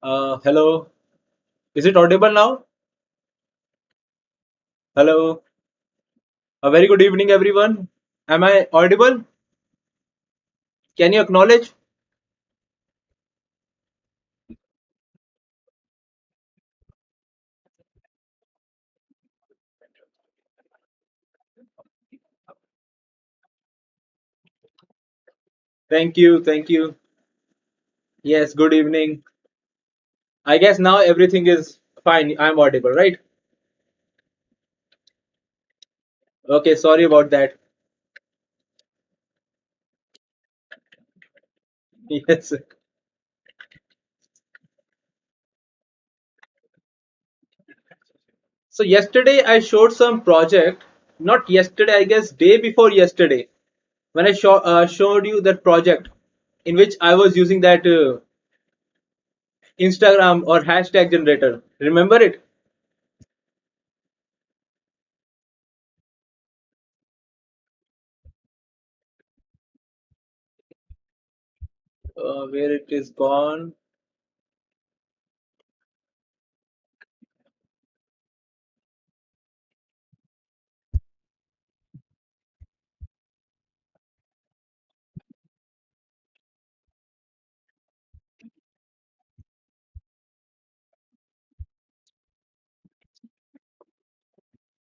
Hello. Is it audible now? Hello. A very good evening, everyone. Am I audible? Can you acknowledge? Thank you. Thank you. Yes, good evening. I guess now everything is fine. I'm audible, right? Okay, sorry about that. Yes. So yesterday I showed some project. Not yesterday, I guess day before yesterday, when I showed you that project in which I was using that Instagram or hashtag generator. Remember it? Where it is gone?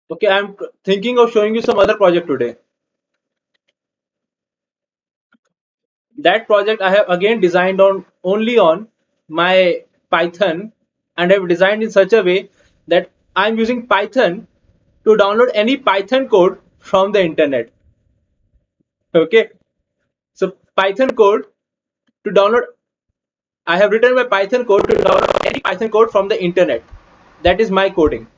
Okay, I'm thinking of showing you some other project today. That project I have again designed on only on my Python, and I've designed in such a way that I'm using Python to download any Python code from the internet. Okay, so Python code to download. I have written my Python code to download any Python code from the internet. That is my coding.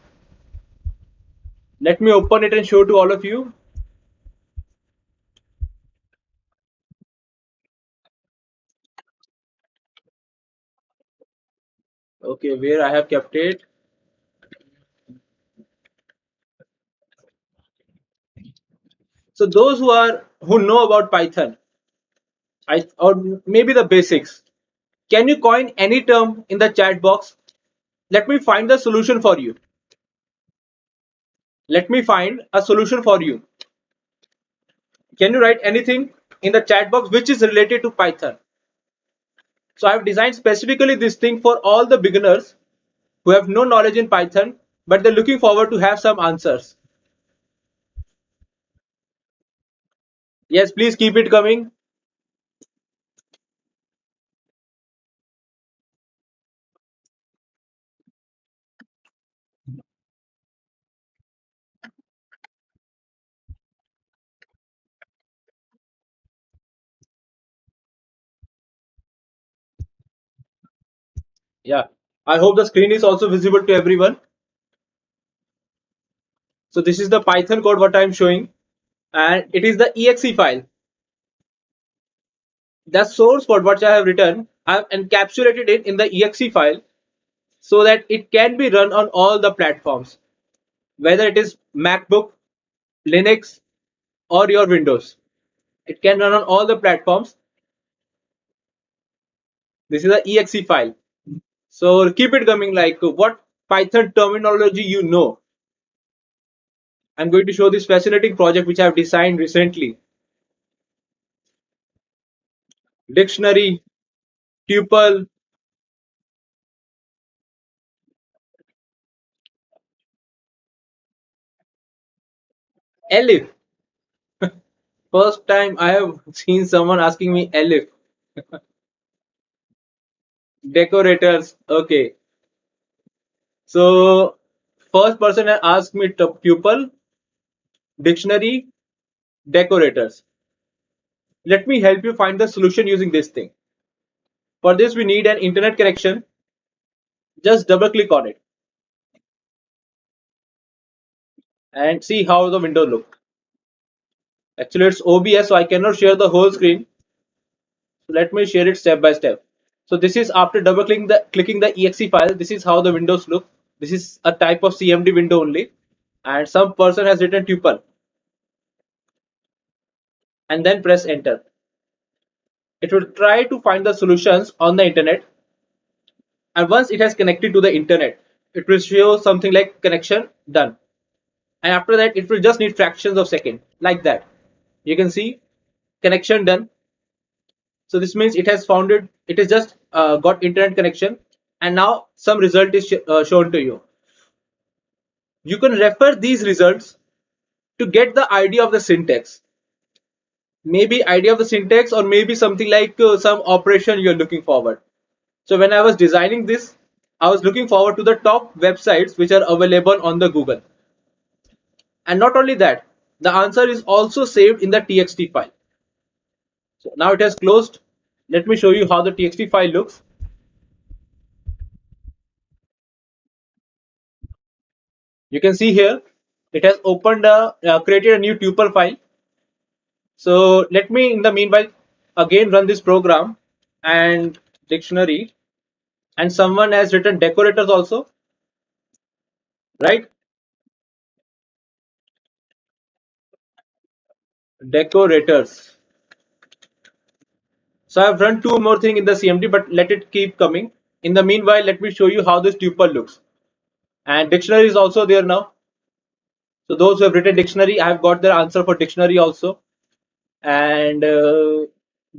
Let me open it and show to all of you. Okay, where I have kept it. So those who know about Python, or maybe the basics. Can you coin any term in the chat box? Let me find the solution for you. Let me find a solution for you. Can you write anything in the chat box which is related to Python? So I have designed specifically this thing for all the beginners who have no knowledge in Python, but they're looking forward to have some answers. Yes, please keep it coming. Yeah, I hope the screen is also visible to everyone. So this is the Python code what I'm showing, and it is the exe file. The source code what I have written, I've encapsulated it in the exe file so that it can be run on all the platforms, whether it is MacBook, Linux, or your Windows. It can run on all the platforms. This is the exe file. So keep it coming, like what Python terminology you know. I'm going to show this fascinating project which I have designed recently. Dictionary, tuple, elif. First time I have seen someone asking me elif. Decorators. Okay. So first person asked me tuple, dictionary, decorators. Let me help you find the solution using this thing. For this, we need an internet connection. Just double click on it and see how the window look. Actually, it's OBS, so I cannot share the whole screen. So let me share it step by step. So this is after double clicking the exe file. This is how the windows look. This is a type of CMD window only, and some person has written tuple and then press enter. It will try to find the solutions on the internet, And once it has connected to the internet, it will show something like connection done. And after that, it will just need fractions of second, like that. You can see connection done. So this means it has founded, it has just got internet connection, and now some result is shown to you. You can refer these results to get the idea of the syntax. Maybe idea of the syntax, or maybe something like some operation you're looking forward. So when I was designing this, I was looking forward to the top websites which are available on the Google. And not only that, the answer is also saved in the txt file. So now it has closed. Let me show you how the txt file looks. You can see here it has opened created a new tuple file. So let me in the meanwhile again run this program and dictionary, and someone has written decorators also, right? Decorators. So I've run two more things in the CMD, but let it keep coming. In the meanwhile, let me show you how this tuple looks. And dictionary is also there now. So those who have written dictionary, I have got their answer for dictionary also. And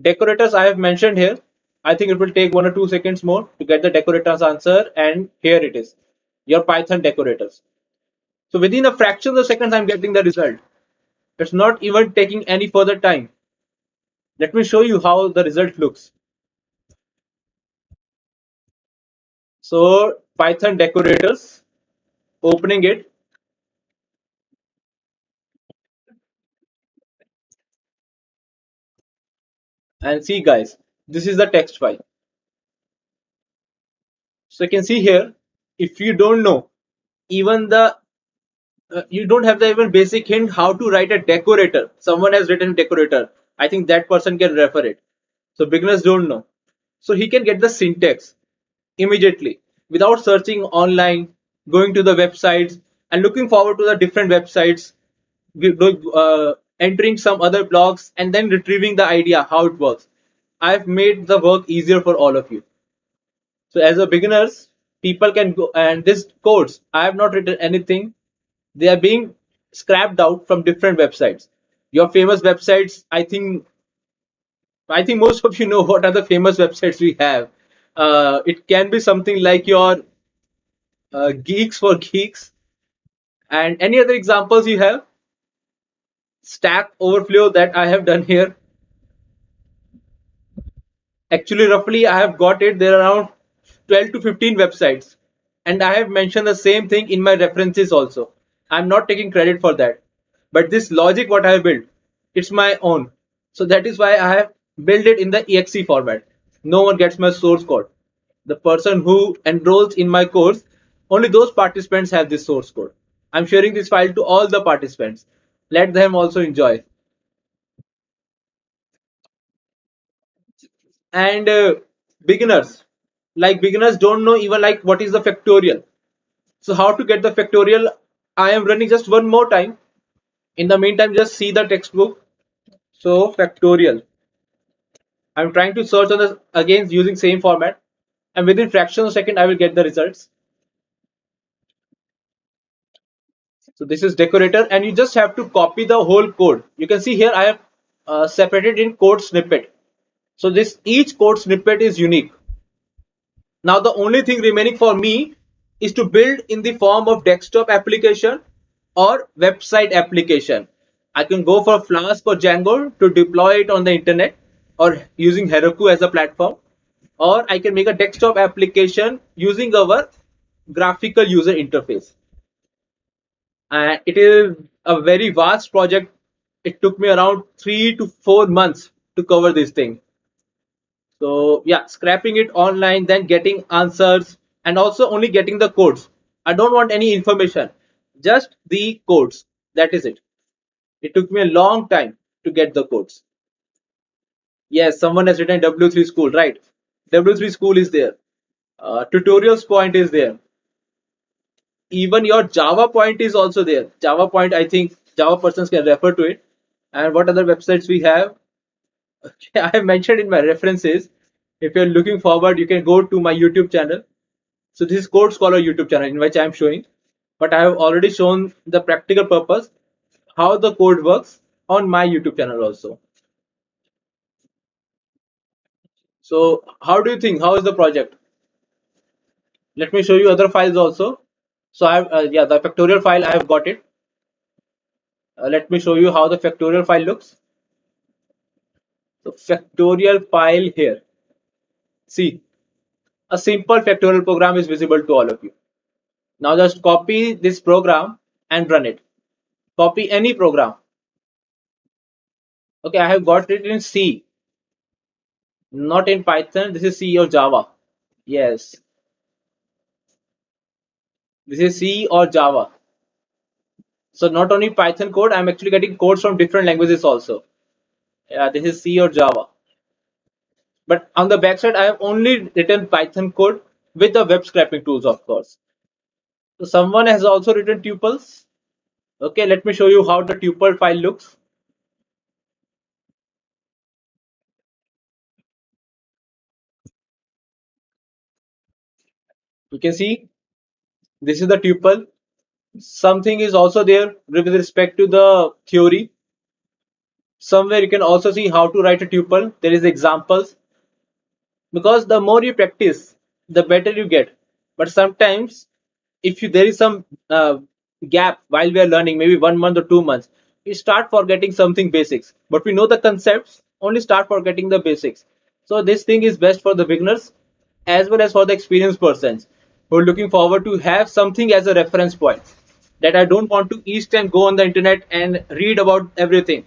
decorators I have mentioned here. I think it will take 1 or 2 seconds more to get the decorators answer. And here it is, your Python decorators. So within a fraction of seconds, I'm getting the result. It's not even taking any further time. Let me show you how the result looks. So Python decorators, opening it, and see guys, this is the text file. So you can see here, if you don't know even the you don't have the even basic hint how to write a decorator, someone has written decorator, I think that person can refer it. So beginners don't know, so he can get the syntax immediately without searching online, going to the websites and looking forward to the different websites, entering some other blogs and then retrieving the idea how it works. I've made the work easier for all of you. So as a beginners, people can go, and this codes, I have not written anything. They are being scrapped out from different websites. Your famous websites, I think most of you know what are the famous websites we have. It can be something like your Geeks for Geeks, and any other examples you have. Stack Overflow that I have done here. Actually, roughly, I have got it. There are around 12 to 15 websites. And I have mentioned the same thing in my references also. I'm not taking credit for that. But this logic, what I have built, it's my own. So that is why I have built it in the exe format. No one gets my source code. The person who enrolls in my course, only those participants have this source code. I'm sharing this file to all the participants. Let them also enjoy. And beginners, like beginners don't know even like what is the factorial. So how to get the factorial, I am running just one more time. In the meantime, just see the textbook. So factorial, I'm trying to search on this again using same format, and within fraction of a second I will get the results. So this is decorator, and you just have to copy the whole code. You can see here I have separated in code snippet. So this each code snippet is unique. Now the only thing remaining for me is to build in the form of desktop application or website application. I can go for Flask or Django to deploy it on the internet, or using Heroku as a platform, or I can make a desktop application using our graphical user interface. And it is a very vast project. It took me around 3 to 4 months to cover this thing. So yeah, scrapping it online, then getting answers, and also only getting the codes. I don't want any information, just the codes. That is it. It took me a long time to get the codes. Yes, someone has written W3 school, right? W3 school is there. Tutorials point is there. Even your Java point is also there. Java point, I think Java persons can refer to it. And what other websites we have? Okay, I have mentioned in my references. If you're looking forward, you can go to my YouTube channel. So this is Code Scholar YouTube channel in which I am showing, but I have already shown the practical purpose, how the code works on my YouTube channel also. So how do you think? How is the project? Let me show you other files also. So I have, yeah, the factorial file, I have got it. Let me show you how the factorial file looks. So factorial file here. See, a simple factorial program is visible to all of you. Now just copy this program and run it. Copy any program. Okay, I have got it in C, not in Python. This is C or Java. Yes, this is C or Java. So not only Python code, I'm actually getting codes from different languages also. Yeah, this is C or Java. But on the backside, I have only written Python code with the web scraping tools, of course. So someone has also written tuples. Okay, let me show you how the tuple file looks. You can see this is the tuple. Something is also there with respect to the theory. Somewhere you can also see how to write a tuple. There is examples, because the more you practice, the better you get. But sometimes if there is some gap while we are learning, maybe 1 month or 2 months, we start forgetting something basics, but we know the concepts, only start forgetting the basics. So this thing is best for the beginners as well as for the experienced persons who are looking forward to have something as a reference point, that I don't want to each time go on the internet and read about everything.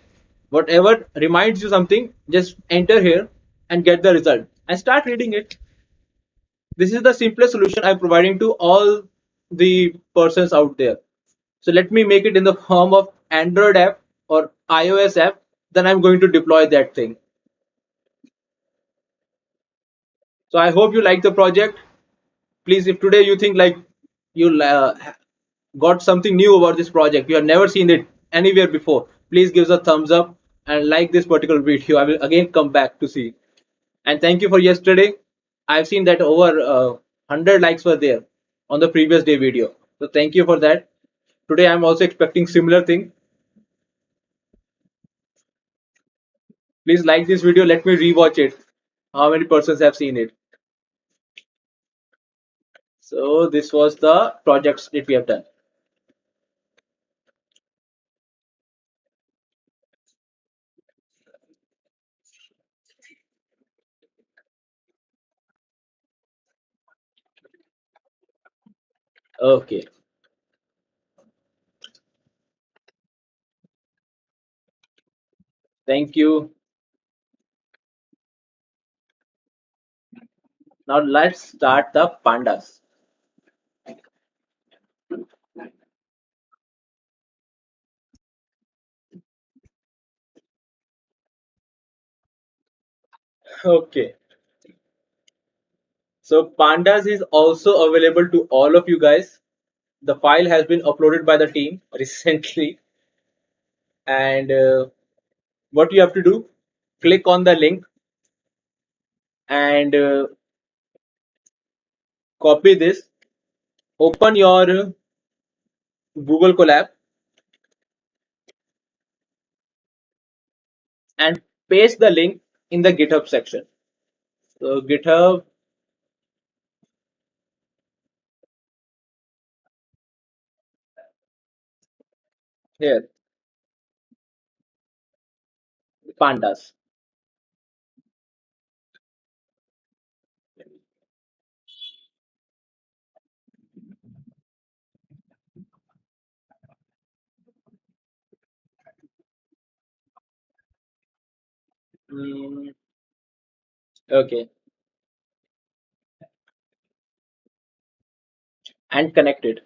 Whatever reminds you something, just enter here and get the result and start reading it. This is the simplest solution I'm providing to all the persons out there. So let me make it in the form of Android app or iOS app. Then I'm going to deploy that thing. So I hope you like the project. Please, if today you think like you got something new about this project, you have never seen it anywhere before, please give us a thumbs up and like this particular video. I will again come back to see. And thank you for yesterday. I've seen that over 100 likes were there on the previous day video. So thank you for that. Today I'm also expecting similar thing. Please like this video. Let me rewatch it. How many persons have seen it? So this was the projects that we have done. Okay. Thank you. Now let's start the pandas. Okay. So pandas is also available to all of you guys. The file has been uploaded by the team recently, and what you have to do, click on the link and copy this, open your Google Colab and paste the link in the GitHub section. So GitHub, here, pandas. Mm, okay, and connect it.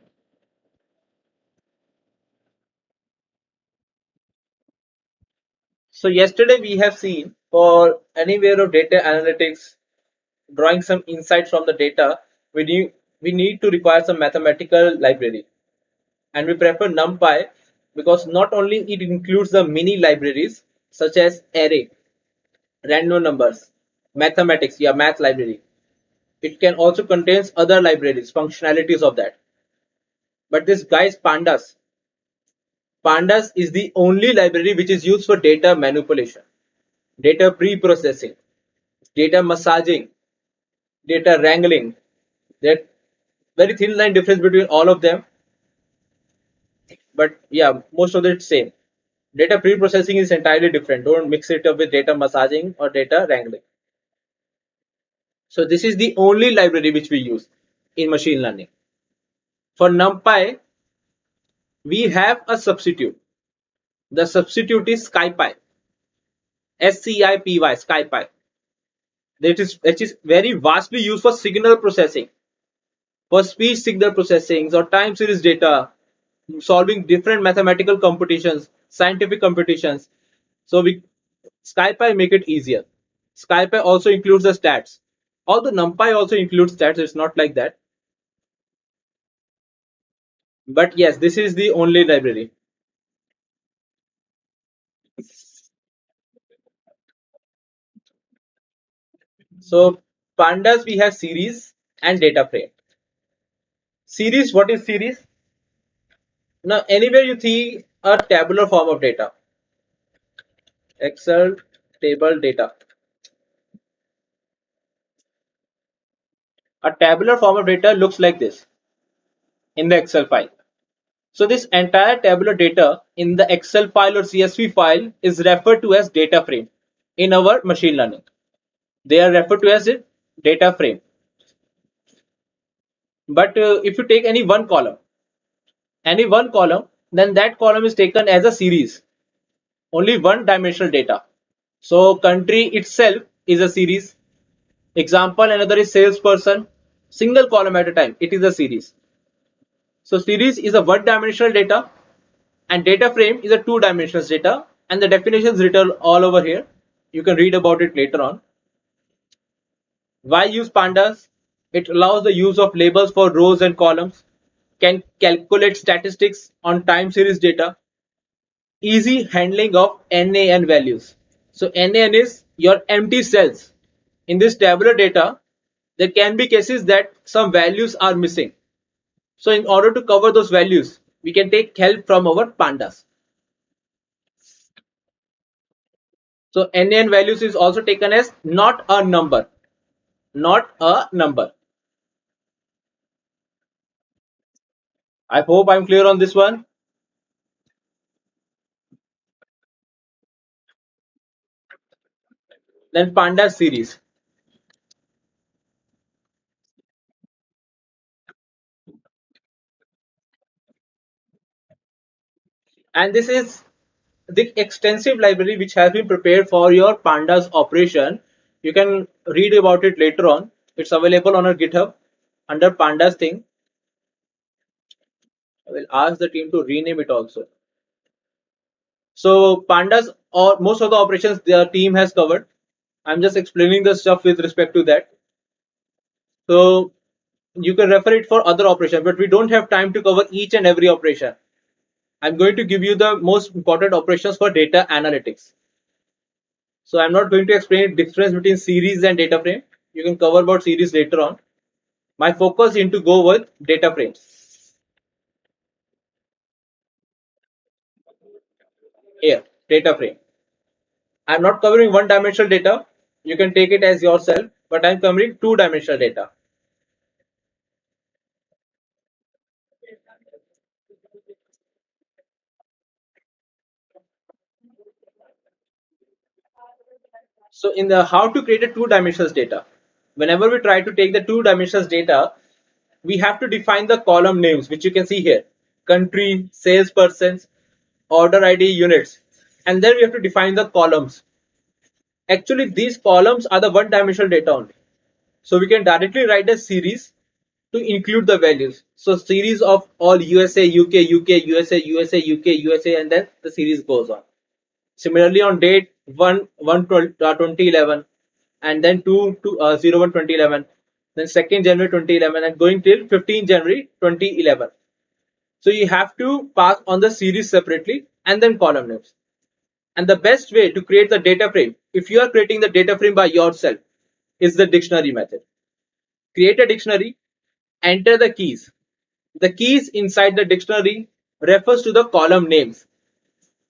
So yesterday we have seen for anywhere of data analytics, drawing some insights from the data, we need to require some mathematical library, and we prefer NumPy because not only it includes the mini libraries such as array, random numbers, mathematics, yeah, math library, It can also contains other libraries, functionalities of that. But this guy's pandas is the only library which is used for data manipulation, data pre-processing, data massaging, data wrangling. There very thin line difference between all of them, but yeah, most of it same. Data pre-processing is entirely different. Don't mix it up with data massaging or data wrangling. So this is the only library which we use in machine learning. For NumPy, we have a substitute. The substitute is SciPy, SCIPY, SciPy. That is very vastly used for signal processing, for speech signal processing or time series data, solving different mathematical computations, scientific computations. So we SciPy make it easier. SciPy also includes the stats. Although NumPy also includes stats, it's not like that. But yes, this is the only library. So pandas we have series and data frame. Series, what is series? Now anywhere you see a tabular form of data, Excel table data. A tabular form of data looks like this in the Excel file. So this entire tabular data in the Excel file or CSV file is referred to as data frame in our machine learning. They are referred to as a data frame. But if you take any one column, then that column is taken as a series, only one dimensional data. So country itself is a series. Example, another is salesperson, single column at a time. It is a series. So series is a one dimensional data and data frame is a two dimensional data, and the definition is written all over here. You can read about it later on. Why use pandas? It allows the use of labels for rows and columns, can calculate statistics on time series data, easy handling of NaN values. So NaN is your empty cells. In this tabular data, there can be cases that some values are missing. So in order to cover those values, we can take help from our pandas. So NaN values is also taken as not a number, not a number. I hope I'm clear on this one. Then pandas series. And this is the extensive library which has been prepared for your pandas operation. You can read about it later on. It's available on our GitHub under pandas thing. I will ask the team to rename it also. So pandas or most of the operations the team has covered. I'm just explaining the stuff with respect to that. So you can refer it for other operations, but we don't have time to cover each and every operation. I'm going to give you the most important operations for data analytics. So I'm not going to explain the difference between series and data frame. You can cover about series later on. My focus is to go with data frames. Here, data frame. I'm not covering one dimensional data. You can take it as yourself, but I'm covering two dimensional data. So in the how to create a two dimensional data, whenever we try to take the two dimensional data, we have to define the column names, which you can see here: country, salespersons, order ID, units, and then we have to define the columns. Actually, these columns are the one dimensional data only. So we can directly write a series to include the values. So series of all USA, UK, UK, USA, USA, UK, USA, and then the series goes on. Similarly, on date 1/1/2011, and then 2/01/2011, then 2nd January 2011, and going till 15 January 2011. So you have to pass on the series separately and then column names. And the best way to create the data frame, if you are creating the data frame by yourself, is the dictionary method. create a dictionary, enter the keys. The keys inside the dictionary refers to the column names,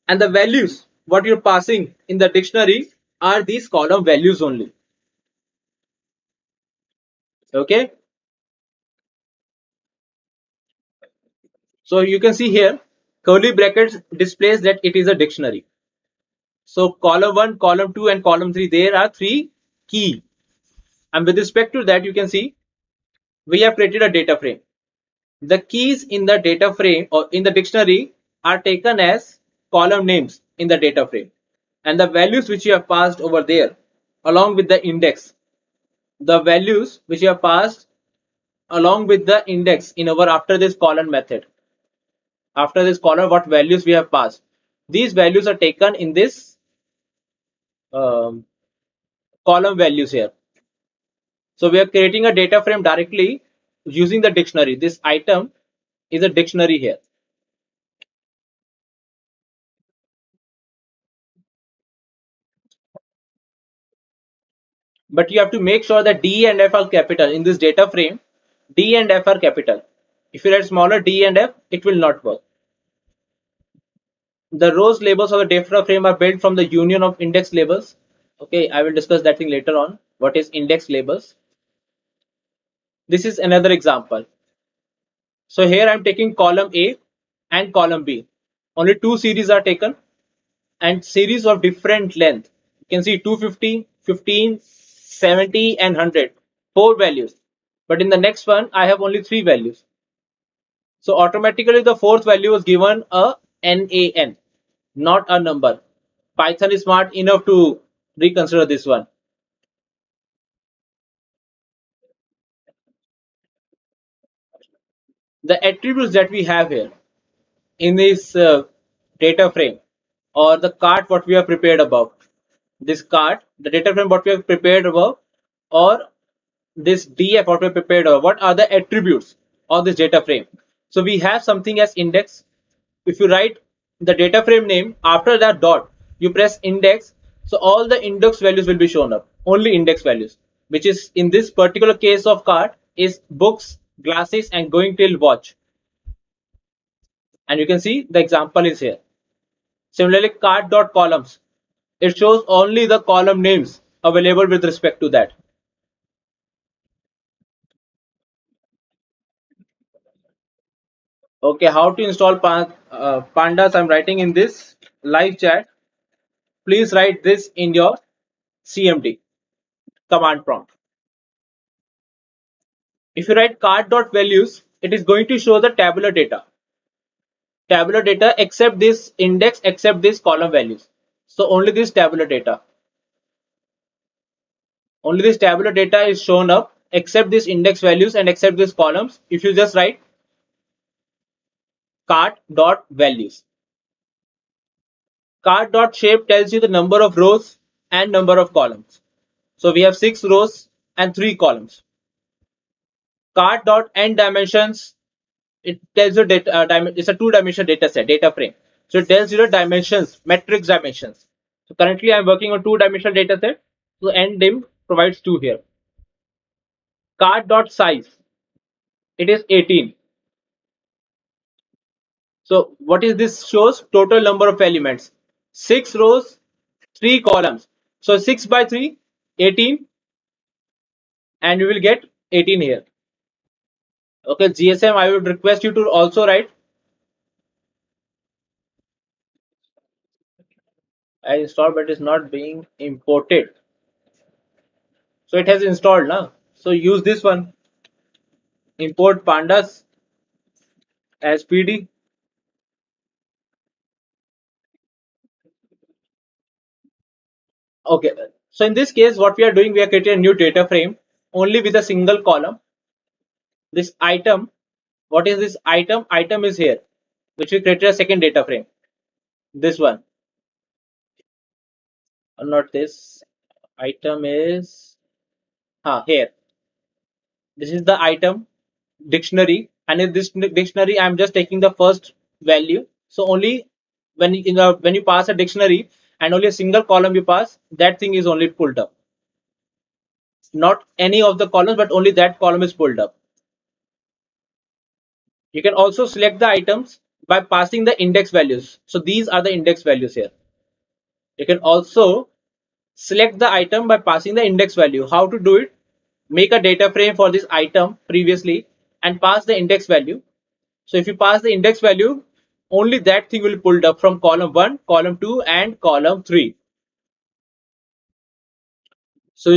and the values what you're passing in the dictionary are these column values only. Okay, so you can see here curly brackets displays that it is a dictionary. So column 1, column 2 and column 3, there are three key, and with respect to that you can see we have created a data frame. The keys in the data frame or in the dictionary are taken as column names in the data frame, and the values which you have passed over there along with the index, the values which you have passed along with the index in our after this column method, after this column what values we have passed, these values are taken in this um, column values here. So we are creating a data frame directly using the dictionary. This item is a dictionary here. But you have to make sure that D and F are capital in this data frame. D and F are capital. If you write smaller D and F, it will not work. The rows labels of the data frame are built from the union of index labels. Okay, I will discuss that thing later on. What is index labels? This is another example. So here I'm taking column A and column B. Only two series are taken and series of different length. You can see 250, 15, 70 and 100. Four values. But in the next one, I have only three values. So automatically the fourth value was given a NaN, not a number. Python is smart enough to reconsider this one. The attributes that we have here in this data frame or the card what we have prepared above, this card, the data frame what we have prepared above, or this df what we have prepared above, what are the attributes of this data frame? So we have something as index. If you write the data frame name after that dot, you press index, so all the index values will be shown up, only index values, which is in this particular case of card is books, glasses and going till watch. And you can see the example is here. Similarly, card dot columns, it shows only the column names available with respect to that. Okay, how to install pandas? I'm writing in this live chat. Please write this in your CMD command prompt. If you write card dot values, it is going to show the tabular data. Tabular data except this index, except this column values. So only this tabular data. Only this tabular data is shown up except this index values and except these columns. If you just write card dot values. Card dot shape tells you the number of rows and number of columns. So we have 6 rows and 3 columns. Card dot n dimensions, it tells you data, it's a two-dimensional data set, data frame. So it tells you the dimensions, matrix dimensions. So currently I'm working on two-dimensional data set. So n dim provides 2 here. Card dot size, it is 18. So what is this shows? Total number of elements. 6 rows, 3 columns. So 6 by 3, 18, and you will get 18 here. Okay, GSM, I would request you to also write. I installed but it's not being imported. So it has installed now. So use this one. Import pandas as PD. Okay. So in this case, what we are doing, we are creating a new data frame only with a single column. This item, what is this item? Item is here, which we created a second data frame. This one, not this. Item is here. This is the item dictionary, and in this dictionary, I'm just taking the first value. So only when you pass a dictionary and only a single column you pass, that thing is only pulled up. not any of the columns, but only that column is pulled up. You can also select the items by passing the index values. So these are the index values here. You can also select the item by passing the index value. How to do it? Make a data frame for this item previously and pass the index value. So if you pass the index value, only that thing will be pulled up from column 1, column 2 and column 3. So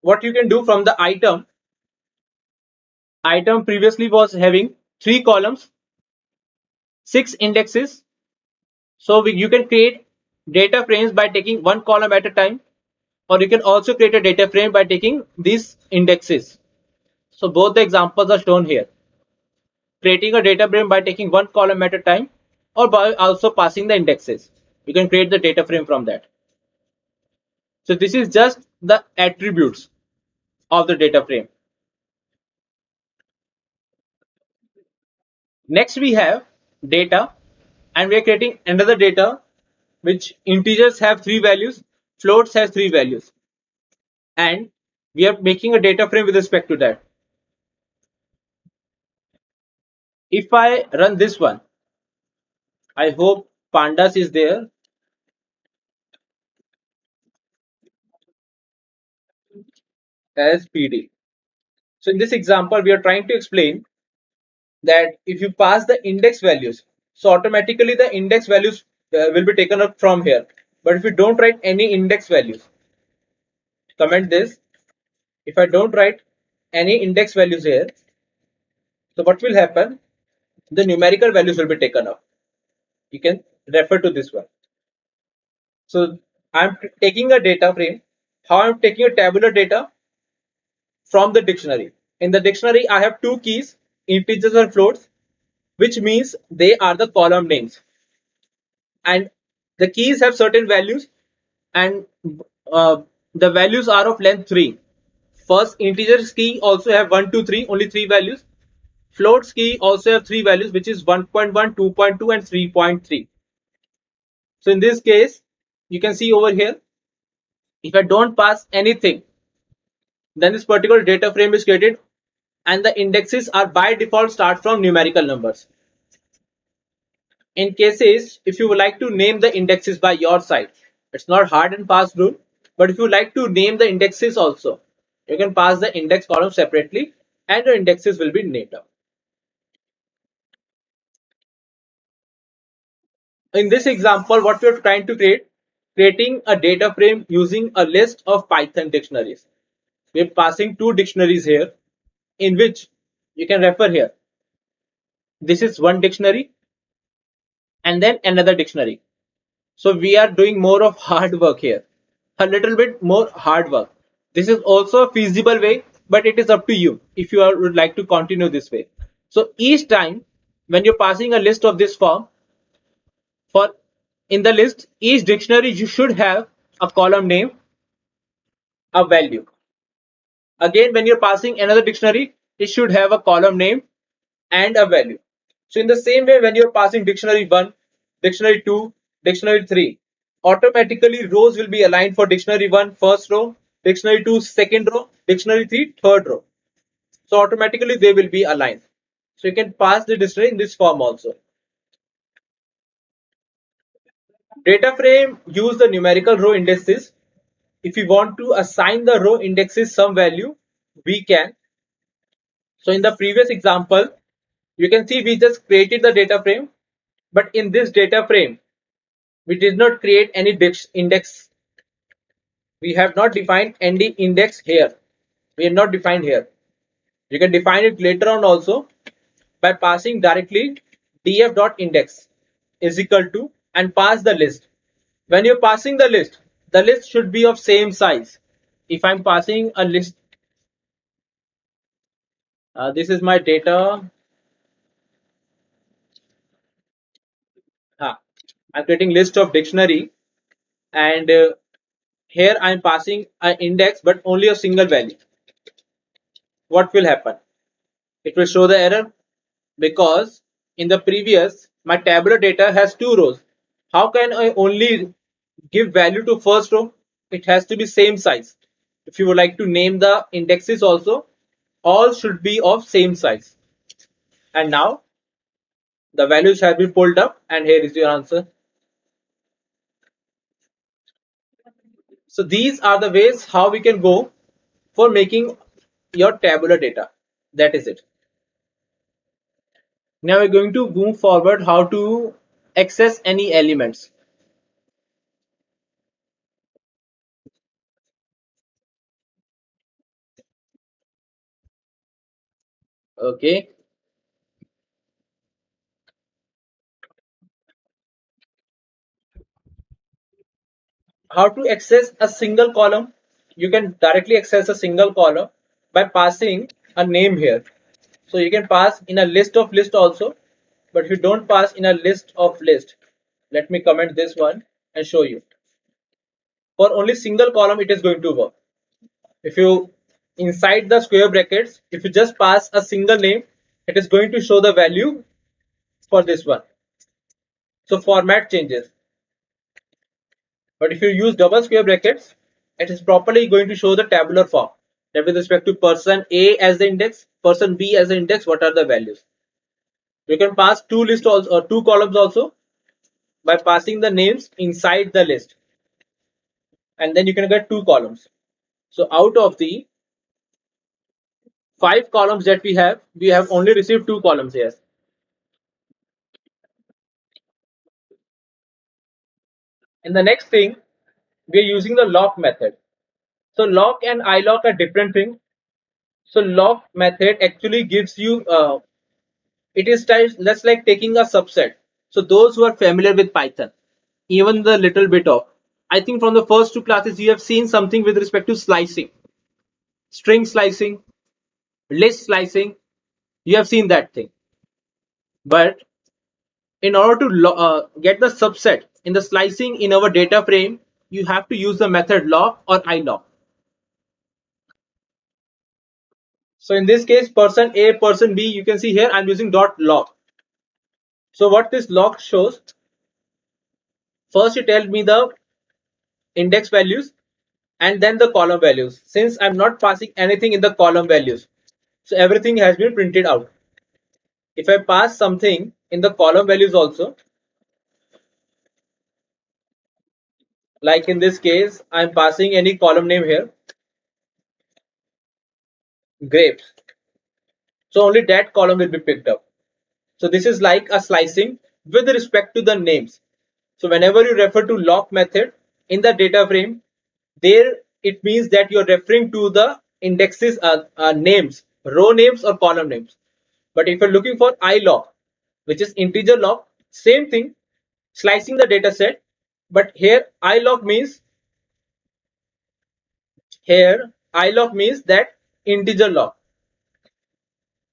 what you can do from the item previously was having 3 columns, 6 indexes. So you can create data frames by taking one column at a time, or you can also create a data frame by taking these indexes. So both the examples are shown here. Creating a data frame by taking one column at a time, or by also passing the indexes. You can create the data frame from that. So this is just the attributes of the data frame. Next we have data, and we are creating another data which integers have 3 values, floats has 3 values, and we are making a data frame with respect to that. If I run this one, I hope pandas is there. As PD. So in this example, we are trying to explain that if you pass the index values, so automatically the index values will be taken up from here. But if you don't write any index values, comment this. If I don't write any index values here, so what will happen? The numerical values will be taken up. You can refer to this one. So I'm taking a data frame. How I'm taking a tabular data from the dictionary. In the dictionary, I have two keys, integers and floats, which means they are the column names. And the keys have certain values, and the values are of length 3. First, integers key also have 1, 2, 3, only 3 values. Floats key also have 3 values, which is 1.1, 2.2, and 3.3. So in this case, you can see over here, if I don't pass anything, then this particular data frame is created, and the indexes are by default start from numerical numbers. In cases, if you would like to name the indexes by your side, it's not hard and fast rule, but if you like to name the indexes also, you can pass the index column separately and the indexes will be named up. In this example, what we are trying to creating a data frame using a list of Python dictionaries. We're passing 2 dictionaries here, in which you can refer here. This is one dictionary and then another dictionary. So we are doing more of hard work here, a little bit more hard work. This is also a feasible way, but it is up to you if you would like to continue this way. So each time when you're passing a list of this form, for in the list, each dictionary you should have a column name, a value. Again, when you're passing another dictionary, it should have a column name and a value. So in the same way, when you're passing dictionary 1, dictionary 2, dictionary 3, automatically rows will be aligned for dictionary 1 first row, dictionary 2 second row, dictionary 3 third row. So automatically they will be aligned. So you can pass the dictionary in this form also. Data frame use the numerical row indices. If you want to assign the row indexes some value, we can. So in the previous example, you can see we just created the data frame, but in this data frame, we did not create any index. We have not defined any index here. We have not defined here. You can define it later on also by passing directly df.index is equal to and pass the list. When you're passing the list should be of same size. If I'm passing a list, this is my data. I'm creating list of dictionary, and here I'm passing an index but only a single value. What will happen? It will show the error because in the previous my tabular data has 2 rows. How can I only give value to first row? It has to be same size. If you would like to name the indexes also, all should be of same size. And now the values have been pulled up, and here is your answer. So these are the ways how we can go for making your tabular data. That is it. Now we're going to move forward how to access any elements. Okay. How to access a single column? You can directly access a single column by passing a name here. So you can pass in a list of list also, but if you don't pass in a list of list, let me comment this one and show you. For only single column, it is going to work. If you inside the square brackets, if you just pass a single name, it is going to show the value for this one. So format changes. But if you use double square brackets, it is properly going to show the tabular form. That with respect to person A as the index, person B as the index, what are the values? You can pass two lists also, or two columns also, by passing the names inside the list, and then you can get two columns. So out of the 5 columns that we have only received 2 columns here. And the next thing, we are using the lock method. So lock and iLock are different things. So lock method actually gives you it is less like taking a subset. So those who are familiar with Python, even the little bit of, I think from the first 2 classes you have seen something with respect to slicing, string slicing, list slicing. You have seen that thing. But in order to get the subset in the slicing in our data frame, you have to use the method lock or iLock. So in this case, person A, person B, you can see here I'm using dot lock. So what this lock shows, first it tells me the index values and then the column values. Since I'm not passing anything in the column values, so everything has been printed out. If I pass something in the column values also, like in this case, I'm passing any column name here, grapes. So only that column will be picked up. So this is like a slicing with respect to the names. So whenever you refer to lock method in the data frame, there it means that you're referring to the indexes names, row names or column names. But if you're looking for iLock, which is integer lock, same thing, slicing the data set. But here iLock means that integer lock.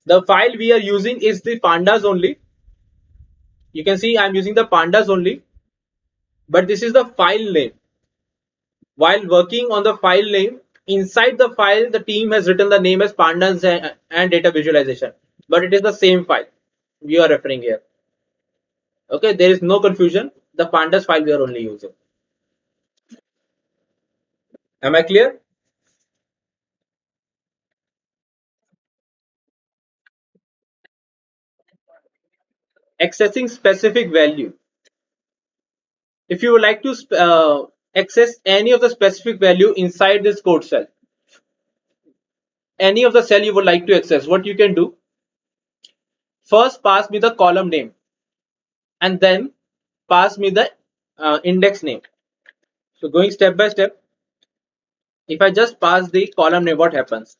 The file we are using is the pandas only. You can see I'm using the pandas only, but this is the file name. While working on the file name, inside the file, the team has written the name as pandas and data visualization, but it is the same file we are referring here. Okay, there is no confusion. The pandas file we are only using. Am I clear? Accessing specific value. If you would like to access any of the specific value inside this code cell, any of the cell you would like to access, what you can do, first pass me the column name and then pass me the index name. So going step by step, if I just pass the column name, what happens?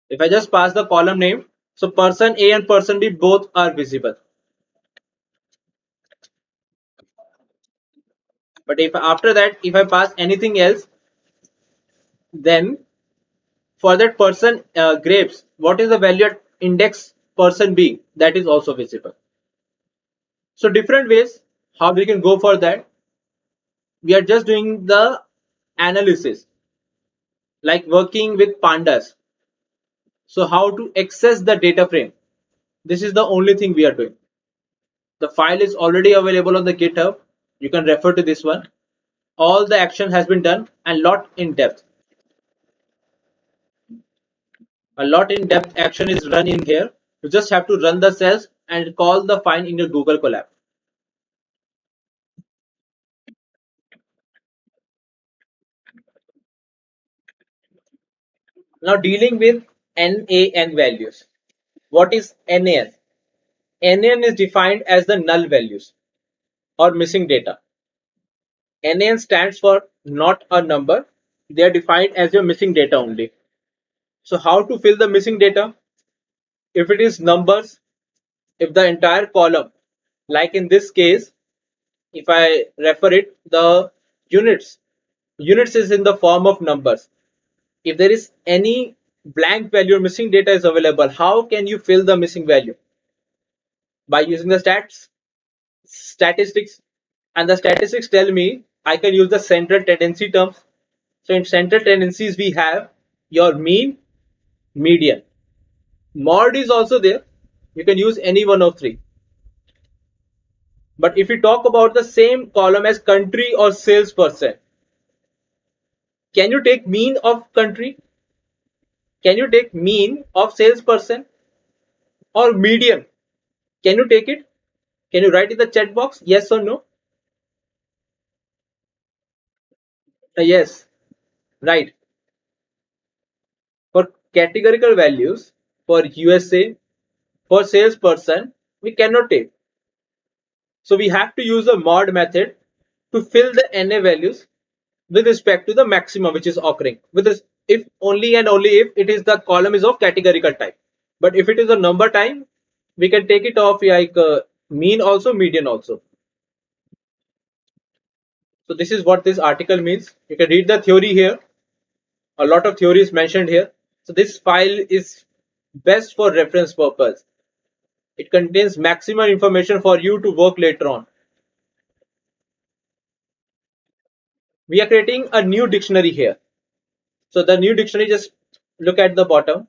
If I just pass the column name, so person A and person B both are visible. But if after that, if I pass anything else, then for that person grapes, what is the value at index person B? That is also visible. So different ways how we can go for that. We are just doing the analysis, like working with pandas. So how to access the data frame? This is the only thing we are doing. The file is already available on the GitHub. You can refer to this one. all the action has been done and lot in depth. A lot in depth action is run in here. You just have to run the cells and call the find in your Google Colab. Now dealing with NaN values. What is NaN? NaN is defined as the null values or missing data. NaN stands for not a number. They are defined as your missing data only. So how to fill the missing data? If it is numbers, if the entire column, like in this case, if I refer it, the units is in the form of numbers. If there is any blank value or missing data is available, how can you fill the missing value? By using the statistics, and the statistics tell me I can use the central tendency terms. So in central tendencies we have your mean, median. Mod is also there. You can use any one of three. But if you talk about the same column as country or salesperson, can you take mean of country? Can you take mean of salesperson or median? Can you take it? Can you write in the chat box? Yes or no? Yes, right. For categorical values, for USA, for salesperson, we cannot take. So we have to use a mod method to fill the NA values with respect to the maximum which is occurring. With this, if only and only if it is the column is of categorical type. But if it is a number time, we can take it off like mean also, median also. So this is what this article means. You can read the theory here. A lot of theory is mentioned here. So this file is best for reference purpose. It contains maximum information for you to work later on. We are creating a new dictionary here. So the new dictionary, just look at the bottom.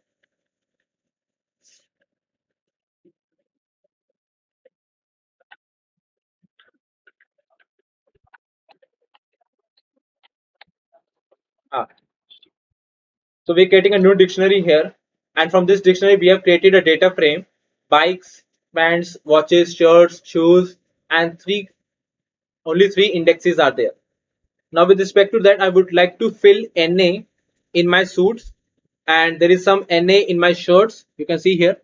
Ah, so we're creating a new dictionary here. And from this dictionary, we have created a data frame, bikes, pants, watches, shirts, shoes, and only three indexes are there. Now with respect to that, I would like to fill NA in my suits, and there is some NA in my shirts. You can see here.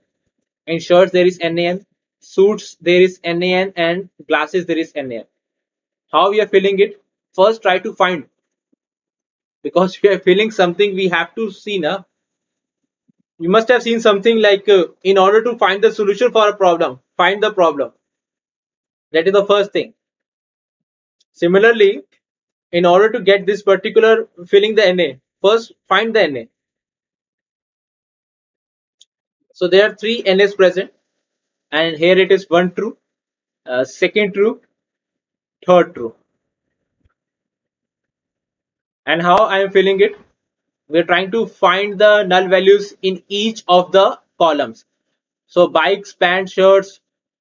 In shirts there is NaN, suits there is NaN, and glasses there is NaN. How we are filling it? First try to find, because we are filling something we have to see now. You must have seen something like in order to find the solution for a problem, find the problem. That is the first thing. Similarly, in order to get this particular filling the NA, first find the NA. So there are three NAs present, and here it is one true, second true, third true. And how I am filling it? We're trying to find the null values in each of the columns. So bikes, pants, shirts,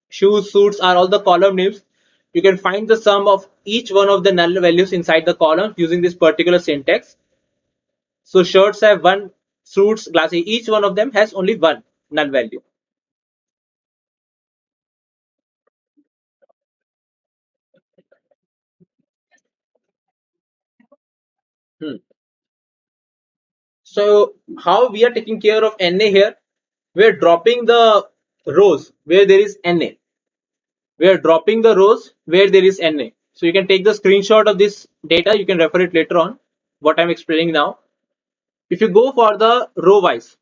shoes, suits are all the column names. You can find the sum of each one of the null values inside the column using this particular syntax. So shirts have one, suits, glasses, each one of them has only one null value. Hmm. So how we are taking care of NA here? We are dropping the rows where there is NA. We are dropping the rows where there is NA. So you can take the screenshot of this data. You can refer it later on, what I'm explaining now. If you go for the row wise,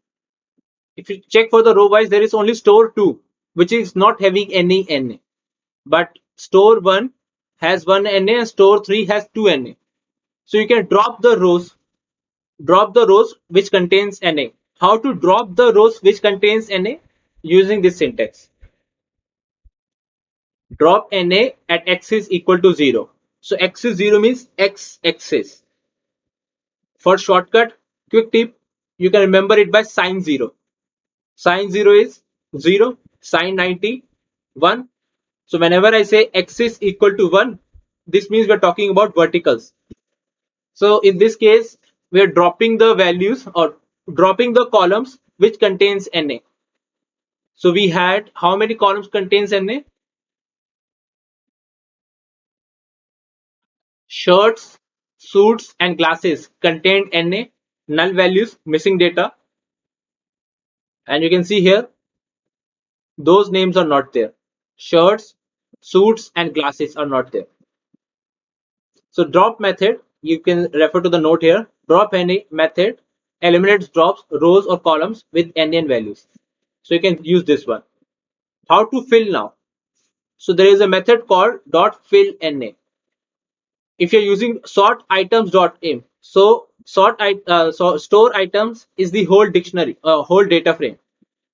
if you check for the row wise, there is only store 2, which is not having any NA. But store 1 has one NA and store 3 has 2 NA. So you can drop the rows which contains NA. How to drop the rows which contains NA? Using this syntax. Drop NA at x is equal to 0. So x is 0 means x axis. For shortcut, quick tip, you can remember it by sine 0. Sine 0 is 0, sine 90, 1. So whenever I say x is equal to 1, this means we're talking about verticals. So in this case, we're dropping the values or dropping the columns which contains NA. So we had how many columns contains NA? Shirts, suits, and glasses contained NA, null values, missing data. And you can see here, those names are not there. Shirts, suits, and glasses are not there. So drop method, you can refer to the note here. Drop NA method eliminates drops, rows, or columns with NN values. So you can use this one. How to fill now? So there is a method called dot fill NA. If you're using sort items dot im, so store items is the whole dictionary, whole data frame.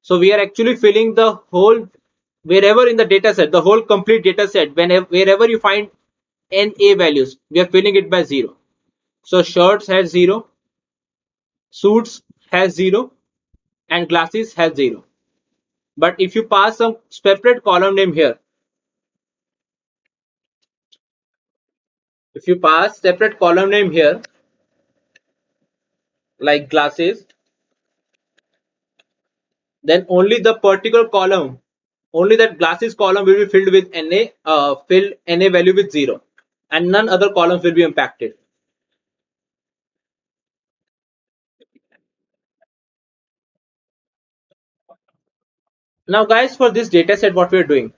So we are actually filling the whole wherever in the data set, the whole complete data set. Wherever you find NA values, we are filling it by 0. So shirts has 0, suits has 0, and glasses has 0. But if you pass some separate column name here, if you pass separate column name here like glasses, then only the particular column, only that glasses column will be filled with NA, fill NA value with 0, and none other columns will be impacted. Now guys, for this data set, what we're doing.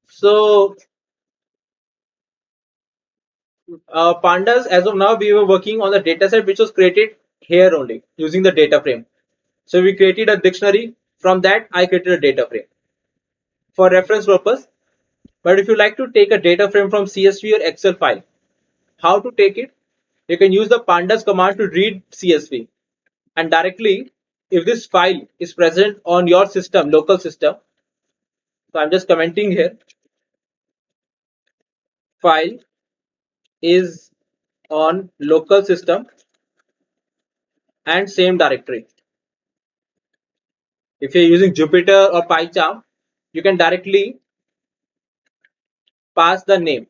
So pandas, as of now, we were working on the data set which was created here only using the data frame. So we created a dictionary. From that, I created a data frame for reference purpose. But if you like to take a data frame from CSV or Excel file, how to take it? You can use the pandas command to read CSV, and directly, if this file is present on your system, local system, so I'm just commenting here, file is on local system and same directory. If you're using Jupyter or PyCharm, you can directly pass the name,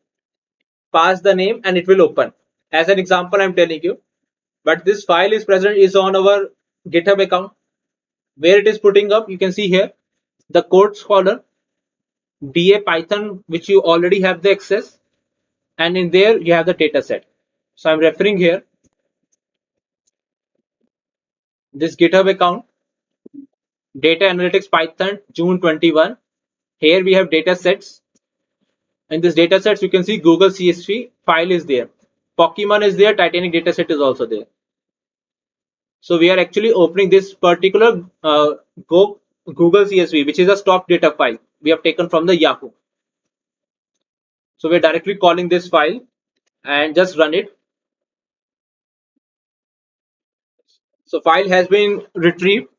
and it will open. As an example, I'm telling you, but this file is present is on our GitHub account where it is putting up. You can see here the code scholar, DA Python, which you already have the access, and in there you have the data set. So I'm referring here this GitHub account, data analytics Python June 21. Here we have data sets. In this data sets, you can see Google CSV file is there. Pokemon is there. Titanic dataset is also there. So we are actually opening this particular Google CSV, which is a stock data file we have taken from the Yahoo. So we're directly calling this file and just run it. So file has been retrieved,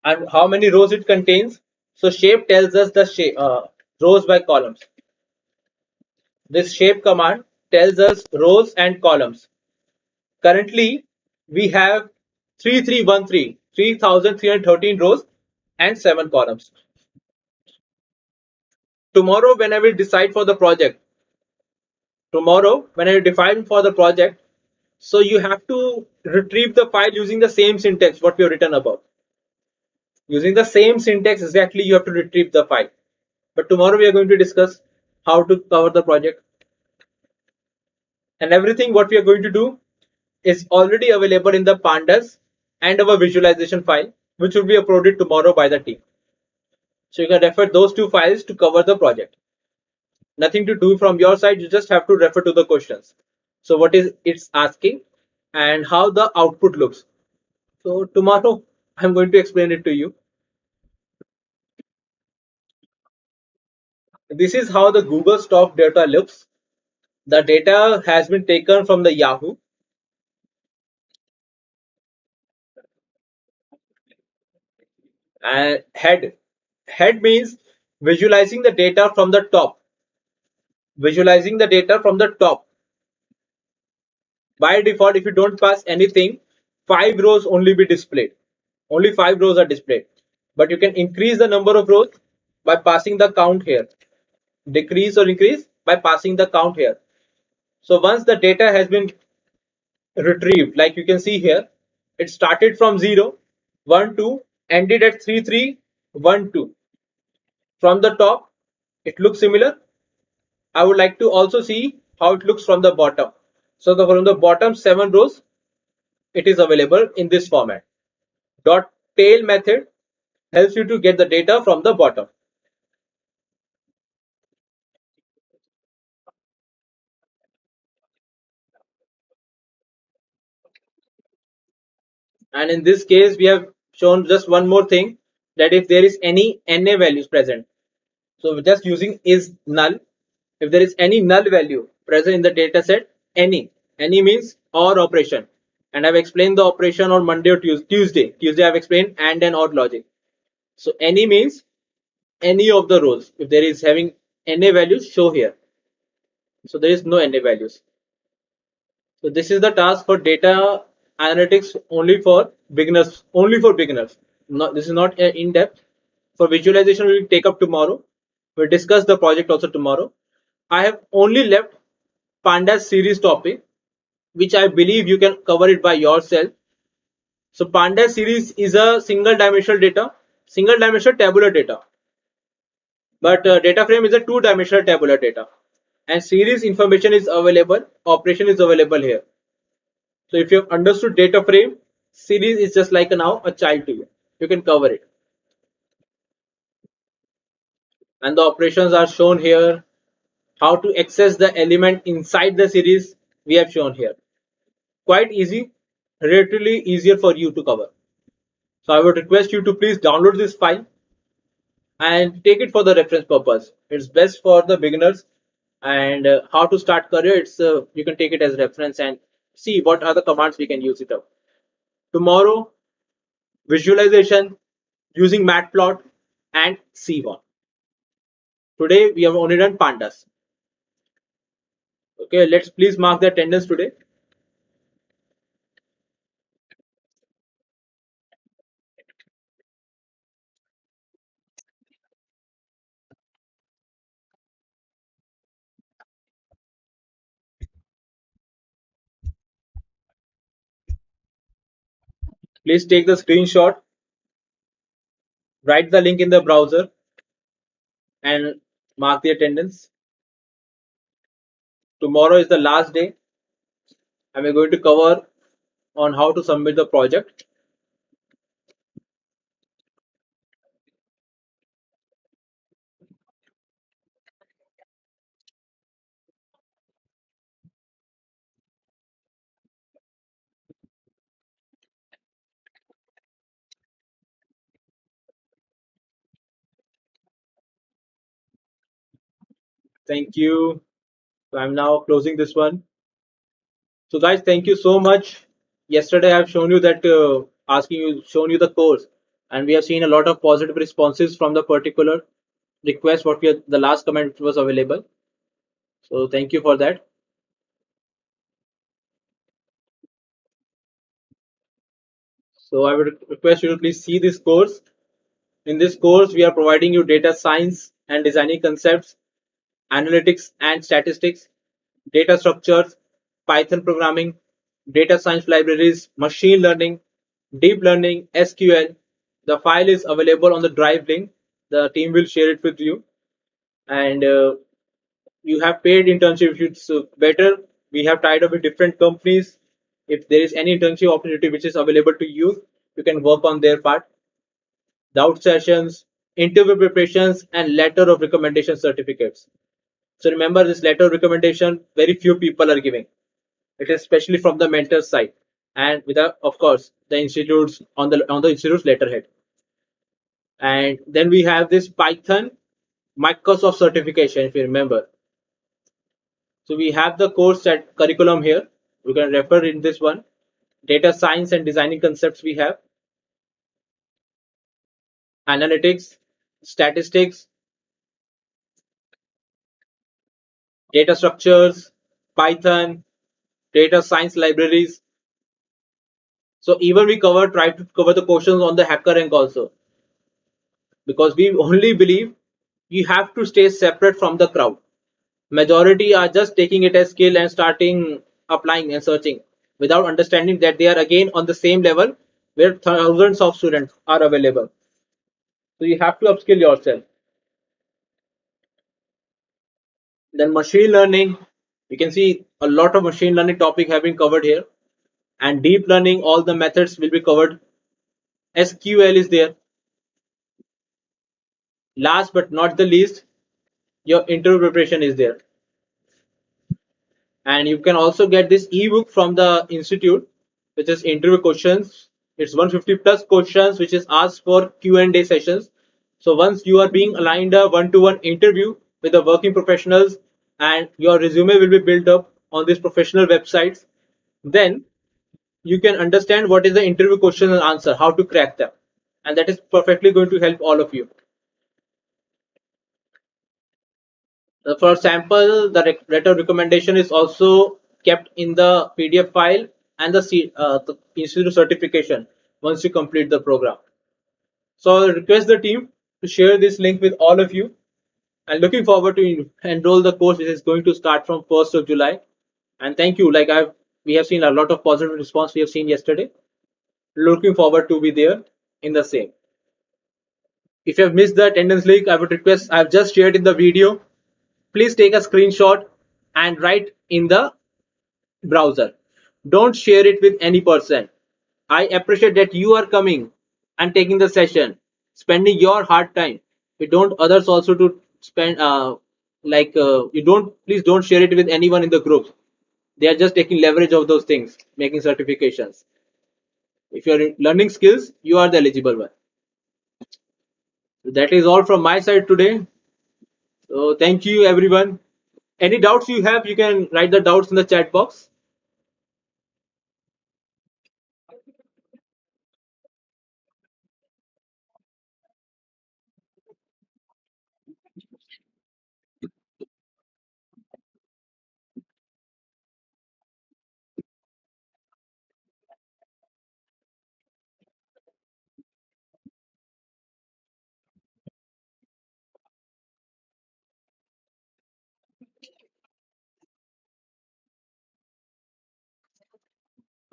and how many rows it contains. So shape tells us the shape, rows by columns. This shape command tells us rows and columns. Currently, we have 3,313 rows and 7 columns. Tomorrow, when I will decide for the project, so you have to retrieve the file using the same syntax what we have written above. Using the same syntax exactly, you have to retrieve the file. But tomorrow we are going to discuss how to cover the project. And everything what we are going to do is already available in the pandas and our visualization file, which will be uploaded tomorrow by the team. So you can refer those two files to cover the project. Nothing to do from your side, you just have to refer to the questions. So what is it's asking and how the output looks. So tomorrow I'm going to explain it to you. This is how the Google stock data looks. The data has been taken from the Yahoo. And head means visualizing the data from the top. Visualizing the data from the top. By default, if you don't pass anything, 5 rows only be displayed. Only 5 rows are displayed. But you can increase the number of rows by passing the count here. Decrease or increase, by passing the count here. So once the data has been retrieved, like you can see here, it started from 0, 1, 2, ended at 3, 3, 1, 2. From the top, it looks similar. I would like to also see how it looks from the bottom. So from the bottom 7 rows, it is available in this format. Dot tail method helps you to get the data from the bottom. And in this case, we have shown just one more thing, that if there is any NA values present. So we're just using is null. If there is any null value present in the data set, any means or operation. And I've explained the operation on Monday or Tuesday. Tuesday I've explained and or logic. So any means any of the rows. If there is having NA values, show here. So there is no NA values. So this is the task for data analytics only for beginners. Only for beginners. This is not in depth. For visualization, we will take up tomorrow. We'll discuss the project also tomorrow. I have only left pandas series topic, which I believe you can cover it by yourself. So pandas series is a single dimensional data, single dimensional tabular data. But data frame is a two-dimensional tabular data. And series information is available, operation is available here. So if you have understood data frame, series is just like now a child to you. You can cover it. And the operations are shown here. How to access the element inside the series, we have shown here. Quite easy, relatively easier for you to cover. So I would request you to please download this file and take it for the reference purpose. It's best for the beginners, and how to start career, it's you can take it as reference and see what are the commands we can use it up. Tomorrow, visualization using matplot and c1. Today we have only done pandas. Okay, let's please mark the attendance today. Please take the screenshot, write the link in the browser and mark the attendance. Tomorrow is the last day and we're going to cover on how to submit the project. Thank you. So I'm now closing this one. So guys, thank you so much. Yesterday I've shown you that shown you the course, and we have seen a lot of positive responses from the particular request what we had, the last comment was available. So thank you for that. So I would request you to please see this course. In this course, we are providing you data science and designing concepts, analytics and statistics, data structures, Python programming, data science libraries, machine learning, deep learning, SQL. The file is available on the Drive link. The team will share it with you. And you have paid internship. It's better. We have tied up with different companies. If there is any internship opportunity which is available to you, you can work on their part. Doubt sessions, interview preparations, and letter of recommendation certificates. So remember, this letter of recommendation, very few people are giving. It is especially from the mentor side, and with of course the institutes on the institute's letterhead. And then we have this Python Microsoft certification, if you remember. So we have the course at curriculum here. We can refer in this one. Data science and designing concepts we have. Analytics, statistics, data structures, Python, data science libraries. So even we try to cover the questions on the hacker rank also, because we only believe you have to stay separate from the crowd. Majority are just taking it as skill and starting applying and searching without understanding that they are again on the same level where thousands of students are available. So you have to upskill yourself. Then machine learning, you can see a lot of machine learning topic have been covered here, and deep learning, all the methods will be covered. SQL is there. Last but not the least, your interview preparation is there. And you can also get this ebook from the institute, which is interview questions. It's 150 plus questions which is asked for Q&A sessions. So once you are being aligned a one-to-one interview with the working professionals and your resume will be built up on these professional websites, then you can understand what is the interview question and answer, how to crack them, and that is perfectly going to help all of you. For sample, the letter recommendation is also kept in the PDF file and the institute certification once you complete the program. So I request the team to share this link with all of you, and looking forward to enroll the course which is going to start from 1st of July. And thank you. We have seen a lot of positive response we have seen yesterday. Looking forward to be there in the same. If you have missed the attendance link, I would request I've just shared in the video. Please take a screenshot and write in the browser. Don't share it with any person. I appreciate that you are coming and taking the session, spending your hard time. We don't others also to spend you don't please don't share it with anyone in the group. They are just taking leverage of those things, making certifications. If you are learning skills, you are the eligible one. So that is all from my side today. So thank you everyone. Any doubts you have, you can write the doubts in the chat box.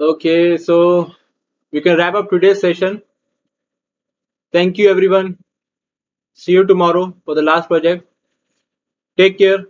Okay, so we can wrap up today's session. Thank you everyone. See you tomorrow for the last project. Take care.